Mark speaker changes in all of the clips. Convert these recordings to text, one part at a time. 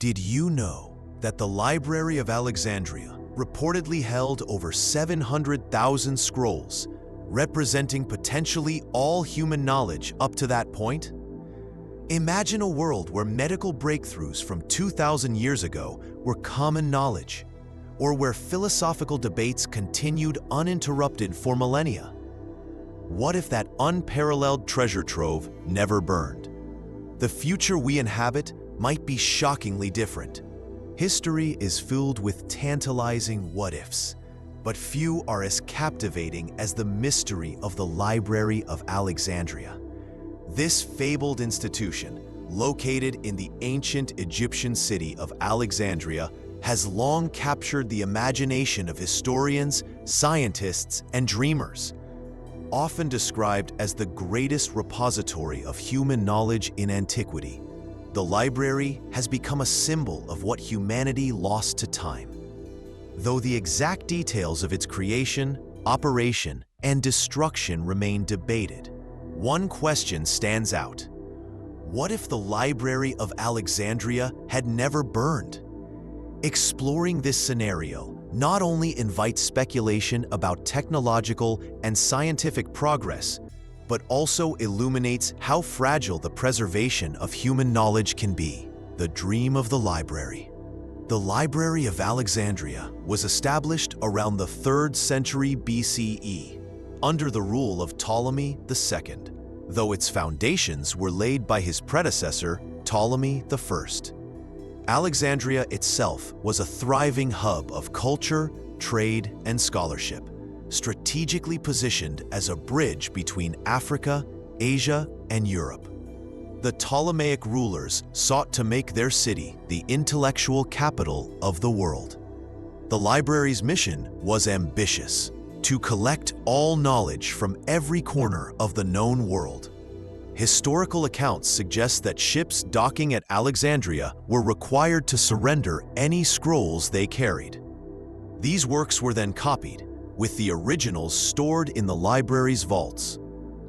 Speaker 1: Did you know that the Library of Alexandria reportedly held over 700,000 scrolls, representing potentially all human knowledge up to that point? Imagine a world where medical breakthroughs from 2,000 years ago were common knowledge, or where philosophical debates continued uninterrupted for millennia. What if that unparalleled treasure trove never burned? The future we inhabit might be shockingly different. History is filled with tantalizing what-ifs, but few are as captivating as the mystery of the Library of Alexandria. This fabled institution, located in the ancient Egyptian city of Alexandria, has long captured the imagination of historians, scientists, and dreamers. Often described as the greatest repository of human knowledge in antiquity, the library has become a symbol of what humanity lost to time. Though the exact details of its creation, operation, and destruction remain debated, one question stands out. What if the Library of Alexandria had never burned? Exploring this scenario not only invites speculation about technological and scientific progress, but also illuminates how fragile the preservation of human knowledge can be. The dream of the library. The Library of Alexandria was established around the 3rd century BCE, under the rule of Ptolemy II, though its foundations were laid by his predecessor, Ptolemy I. Alexandria itself was a thriving hub of culture, trade, and scholarship, strategically positioned as a bridge between Africa, Asia, and Europe. The Ptolemaic rulers sought to make their city the intellectual capital of the world. The library's mission was ambitious: to collect all knowledge from every corner of the known world. Historical accounts suggest that ships docking at Alexandria were required to surrender any scrolls they carried. These works were then copied, with the originals stored in the library's vaults.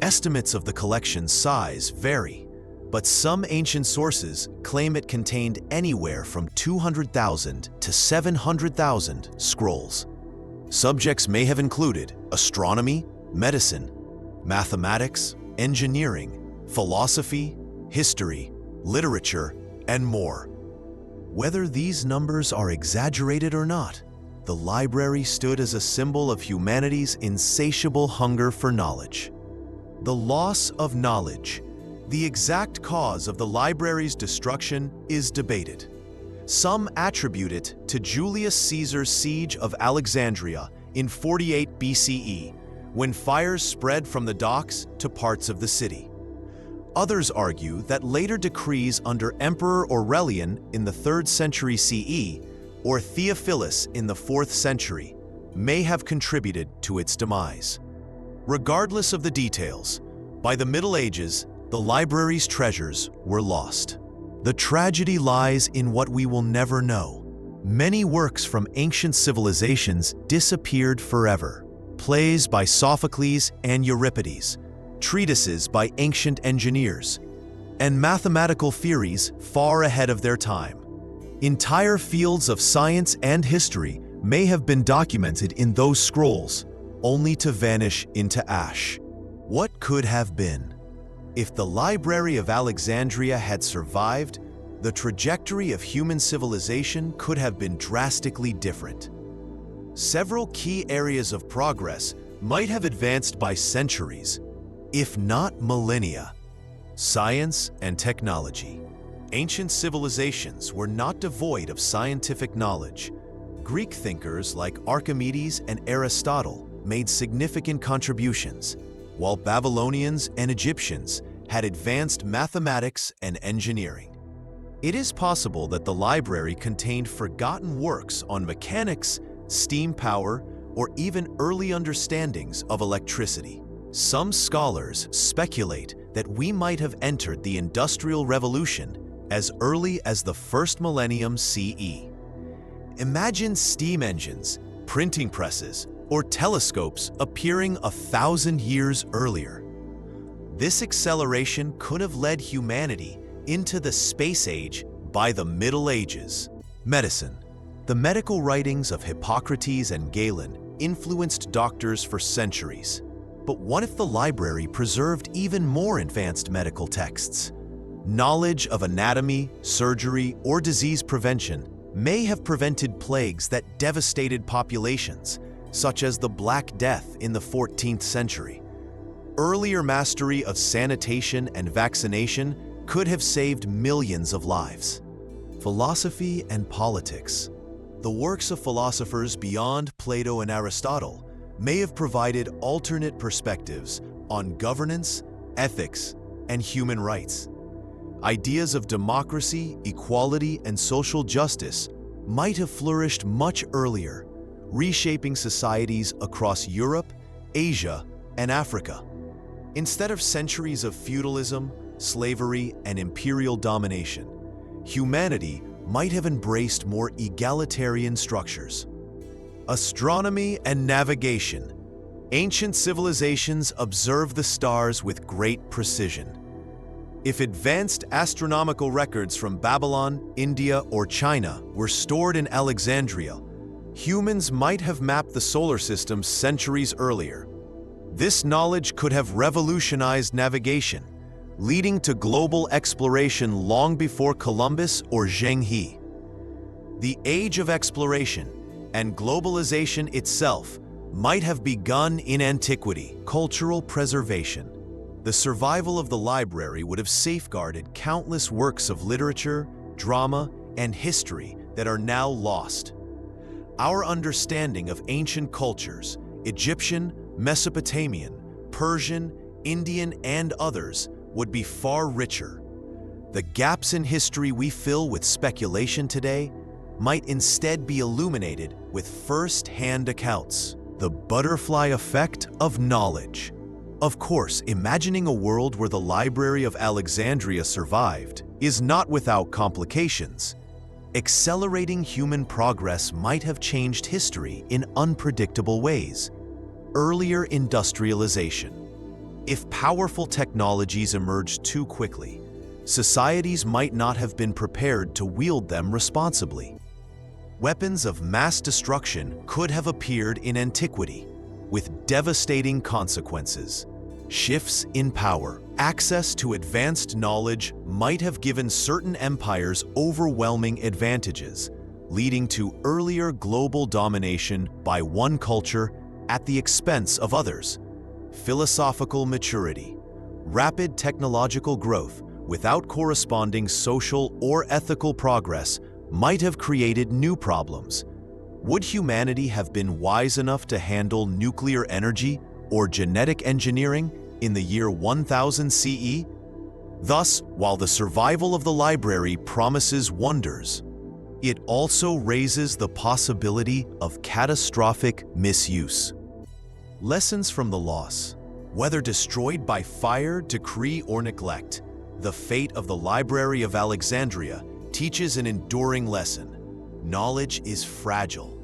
Speaker 1: Estimates of the collection's size vary, but some ancient sources claim it contained anywhere from 200,000 to 700,000 scrolls. Subjects may have included astronomy, medicine, mathematics, engineering, philosophy, history, literature, and more. Whether these numbers are exaggerated or not, the library stood as a symbol of humanity's insatiable hunger for knowledge. The loss of knowledge. The exact cause of the library's destruction is debated. Some attribute it to Julius Caesar's siege of Alexandria in 48 BCE, when fires spread from the docks to parts of the city. Others argue that later decrees under Emperor Aurelian in the 3rd century CE or Theophilus in the 4th century may have contributed to its demise. Regardless of the details, by the Middle Ages, the library's treasures were lost. The tragedy lies in what we will never know. Many works from ancient civilizations disappeared forever. Plays by Sophocles and Euripides, treatises by ancient engineers, and mathematical theories far ahead of their time. Entire fields of science and history may have been documented in those scrolls, only to vanish into ash. What could have been? If the Library of Alexandria had survived, the trajectory of human civilization could have been drastically different. Several key areas of progress might have advanced by centuries, if not millennia. Science and technology. Ancient civilizations were not devoid of scientific knowledge. Greek thinkers like Archimedes and Aristotle made significant contributions, while Babylonians and Egyptians had advanced mathematics and engineering. It is possible that the library contained forgotten works on mechanics, steam power, or even early understandings of electricity. Some scholars speculate that we might have entered the Industrial Revolution as early as the 1st millennium CE. Imagine steam engines, printing presses, or telescopes appearing 1,000 years earlier. This acceleration could have led humanity into the space age by the Middle Ages. Medicine. The medical writings of Hippocrates and Galen influenced doctors for centuries. But what if the library preserved even more advanced medical texts? Knowledge of anatomy, surgery, or disease prevention may have prevented plagues that devastated populations, such as the Black Death in the 14th century. Earlier mastery of sanitation and vaccination could have saved millions of lives. Philosophy and politics. The works of philosophers beyond Plato and Aristotle may have provided alternate perspectives on governance, ethics, and human rights. Ideas of democracy, equality, and social justice might have flourished much earlier, reshaping societies across Europe, Asia, and Africa. Instead of centuries of feudalism, slavery, and imperial domination, humanity might have embraced more egalitarian structures. Astronomy and navigation. Ancient civilizations observed the stars with great precision. If advanced astronomical records from Babylon, India, or China were stored in Alexandria, humans might have mapped the solar system centuries earlier. This knowledge could have revolutionized navigation, leading to global exploration long before Columbus or Zheng He. The age of exploration and globalization itself might have begun in antiquity. Cultural preservation. The survival of the library would have safeguarded countless works of literature, drama, and history that are now lost. Our understanding of ancient cultures, Egyptian, Mesopotamian, Persian, Indian, and others, would be far richer. The gaps in history we fill with speculation today might instead be illuminated with first-hand accounts. The butterfly effect of knowledge. Of course, imagining a world where the Library of Alexandria survived is not without complications. Accelerating human progress might have changed history in unpredictable ways. Earlier industrialization. If powerful technologies emerged too quickly, societies might not have been prepared to wield them responsibly. Weapons of mass destruction could have appeared in antiquity, with devastating consequences. Shifts in power. Access to advanced knowledge might have given certain empires overwhelming advantages, leading to earlier global domination by one culture at the expense of others. Philosophical maturity. Rapid technological growth without corresponding social or ethical progress might have created new problems. Would humanity have been wise enough to handle nuclear energy or genetic engineering in the year 1000 CE? Thus, while the survival of the library promises wonders, it also raises the possibility of catastrophic misuse. Lessons from the loss. Whether destroyed by fire, decree, or neglect, the fate of the Library of Alexandria teaches an enduring lesson. Knowledge is fragile.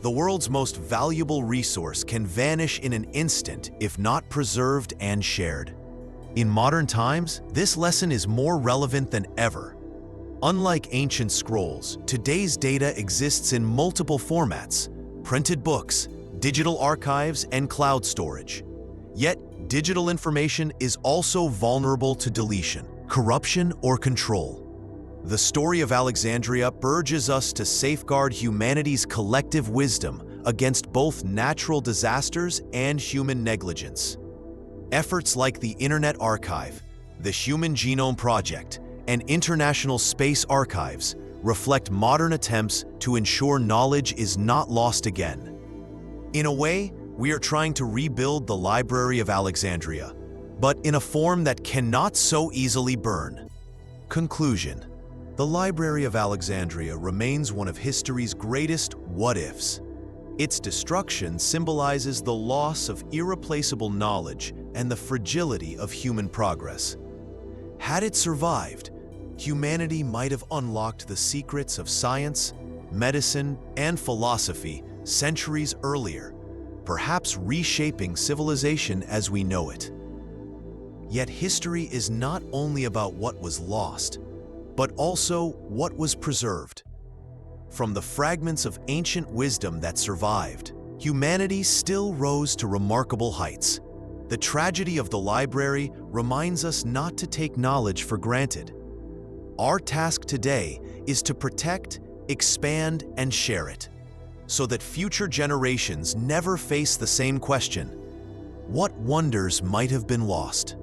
Speaker 1: The world's most valuable resource can vanish in an instant if not preserved and shared. In modern times, this lesson is more relevant than ever. Unlike ancient scrolls, today's data exists in multiple formats: printed books, digital archives, and cloud storage. Yet, digital information is also vulnerable to deletion, corruption, or control. The story of Alexandria urges us to safeguard humanity's collective wisdom against both natural disasters and human negligence. Efforts like the Internet Archive, the Human Genome Project, and International Space Archives reflect modern attempts to ensure knowledge is not lost again. In a way, we are trying to rebuild the Library of Alexandria, but in a form that cannot so easily burn. Conclusion. The Library of Alexandria remains one of history's greatest what-ifs. Its destruction symbolizes the loss of irreplaceable knowledge and the fragility of human progress. Had it survived, humanity might have unlocked the secrets of science, medicine, and philosophy centuries earlier, perhaps reshaping civilization as we know it. Yet history is not only about what was lost, but also what was preserved. From the fragments of ancient wisdom that survived, humanity still rose to remarkable heights. The tragedy of the library reminds us not to take knowledge for granted. Our task today is to protect, expand, and share it, so that future generations never face the same question: what wonders might have been lost?